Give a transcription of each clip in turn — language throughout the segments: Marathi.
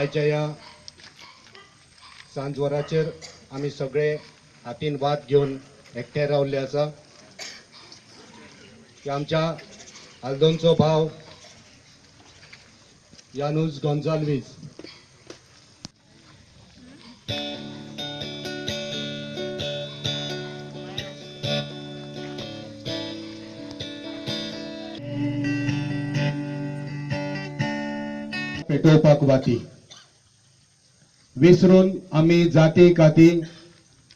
आयच्या या सांजवराचेर आमी सगळे हातीन वात घेवन एकठांय रावल्ले आसा की आमच्या आल्दोनचो भाव यानुस गोंजाल्वीस पेटोवपाक वाती विसरून आमी जाती काती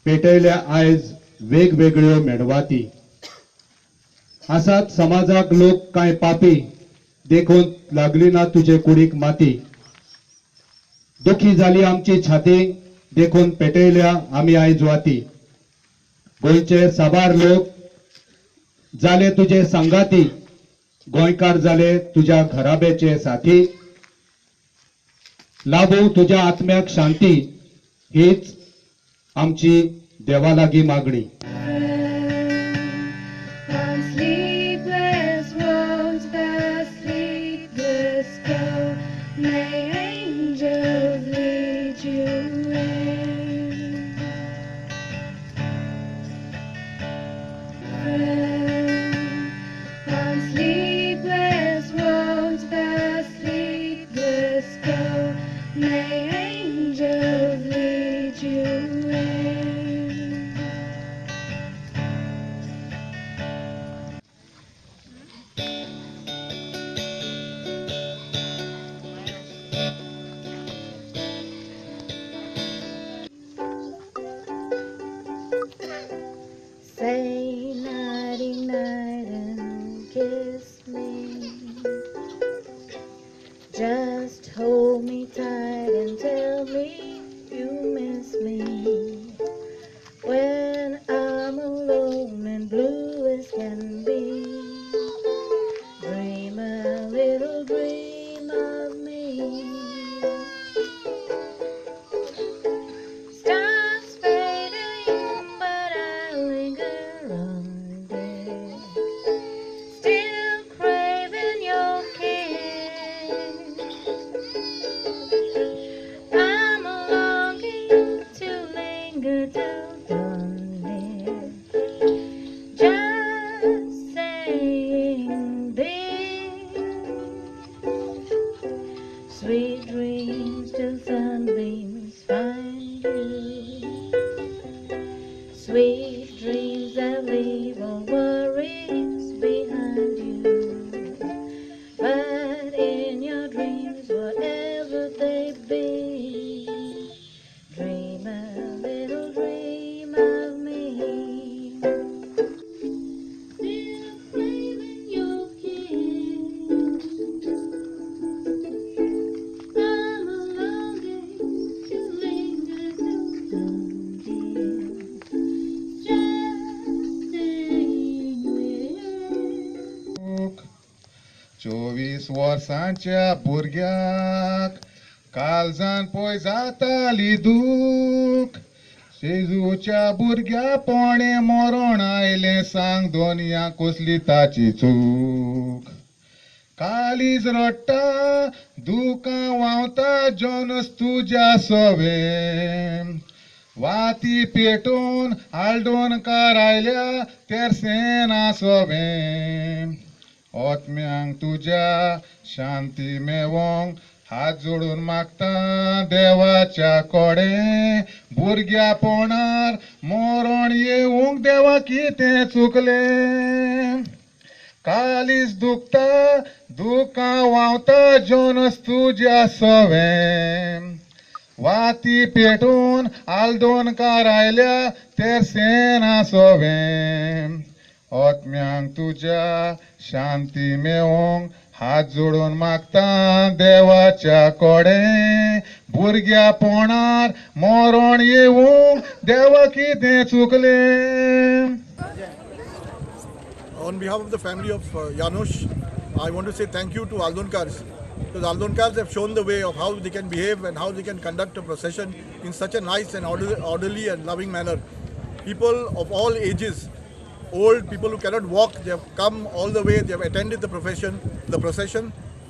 पेटयल्या आयज वेगवेगळ्यो मेणवाती आसात समाजाक लोक कांय पापी देखून लागली ना तुजे कुडीक माती दुखी जाली आमची छाती देखून पेटयल्या आमी आयज वाती गोंयचे साबार लोक जाले तुजे संगाती गोंयकार जाले तुज्या घराब्याचे साथी लाभो तुज्या आत्म्याक शांती हीच आमची देवा लागीं मागणी Say nighty night and kiss me. Just hold me tight and tell me you miss me. When I'm alone and blue as can be, dream a little dream of me. Stars fading, but I linger on, dear. Still craving your kiss. I'm longing to linger till dawn, dear. Just saying this. Sweet dreams till sunbeams find you. Sweet dreams that leave all worries behind you. But in your dreams, whatever they be, dream a little dream of me. Still craving your kiss. I'm longing to linger till dawn, dear. Just staying with. 24 वर्सांच्या भुरग्याक काळजान पळय जाताली दूख शेजूच्या भुरग्या पोणे मरण आयलें सांग दोनया कसली ताची चूक कालीज रडटा दुकां व्हांवता जोनस तुज्या सोवें वाती पेटोवन आल्दोनकार आयल्या तेरसें सोवें ओतम्यांक तुज्या शांती मेवोंक हात जोडून मागता देवाच्या कोडे भुरग्या पोणार मरण येवंक देवा कितें चुकलें कालीज दुखता दुकां व्हांवता जोनस तुज्या सोवें वाती पेटोवन आल्दोनकार आयल्या तेरसें सोवें ओतम्यांक तुज्या शांती मेवोंक हात जोडून मागता देवाच्या कोडे भुरग्या पोणार मरण येवंक देवा कितें चुकलें. On behalf of the family of Janusz, I want to say thank you to Aldonkars, because Aldonkars have shown the way of how they can behave and how they can conduct a procession in such a nice and orderly and loving manner. People of all ages, old people who cannot walk, they have come all the way, they have attended the procession,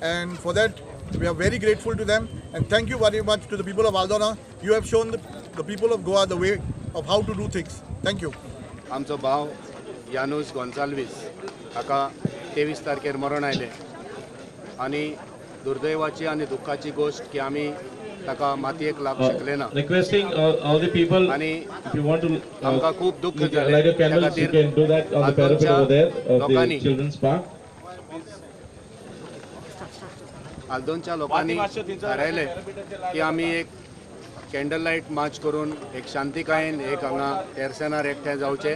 and for that We are very grateful to them, and thank you very much to the people of Aldona. You have shown the people of Goa the way of how to do things. Thank you. आमचो भाव यानुस गोन्साल्वीस हाका 23 तारखेर मरण आयलें आनी दुर्दैवाची आनी दुख्खाची गोष्ट की आमी ताका मातयेक लाग शकले ना Requesting all the people, आनी if you want to आमकां खूब दुख्ख light जालें a candles, you can do that on the parapet over there of the children's park. आल्दोनच्या लोकांनी थारायलें की आमी एक कॅन्डल लायट मार्च करून एक शांतिकायेन एक हांगा तेरसेनार एकठांय जावचे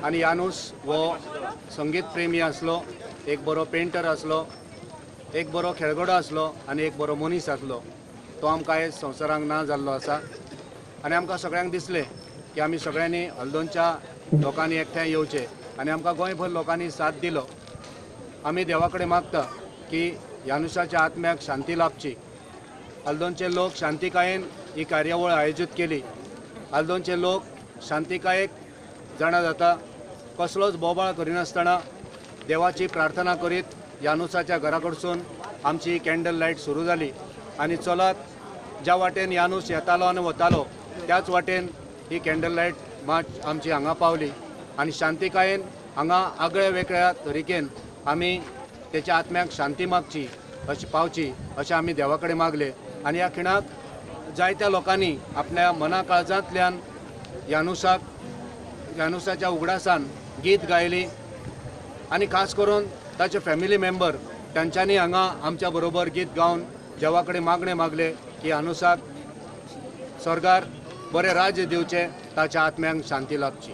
आनी यानुस हो संगीत प्रेमी आसलो, एक बरो पेंटर आसलो, एक बरो खेळगडो आसलो आनी एक बरो मनीस आसलो. तो आमकां आयज संवसारांत ना जाल्लो आसा आनी आमकां सगळ्यांक दिसलें की आमी सगळ्यांनी हल्दोनच्या लोकांनी एकठांय येवचे आनी आमकां गोंयभर लोकांनी साथ दिलो. आमी देवा कडेन मागता की यानुसाच्या आत्म्याक शांती लाभची. हल्दोनचे लोक शांतिकायेन ही कार्यावळ आयोजीत केली. हल्दोनचे लोक शांतिकायेक जाणा जाता कसलोच बोबाळ करिनासतना देवाची प्रार्थना करीत यानुसाच्या घरा कडसून आमची कॅन्डल लायट सुरू जाली आनी चलत ज्या वाटेन यानुस येतालो आनी वतालो त्याच वाटेन ही कॅन्डल लायट मार्च आमची हांगा पावली आनी शांतिकायेन हांगा आगळ्या वेगळ्या तरिकेन आमी तेच्या आत्म्याक शांती मागची अशी पावची अशें आमी देवा कडेन मागले. आनी ह्या खिणाक जायत्या लोकांनी आपल्या मना काळजांतल्यान यानुसाच्या उगडासान गीत गायली आनी खास करून ताचे फॅमिली मेंबर तांच्यांनी हांगा आमच्या बरोबर गीत गावन देवा कडेन मागणे मागले की यानुसाक स्वर्गार बरें राज्य दिवचें, ताच्या आत्म्यांक शांती लाभची.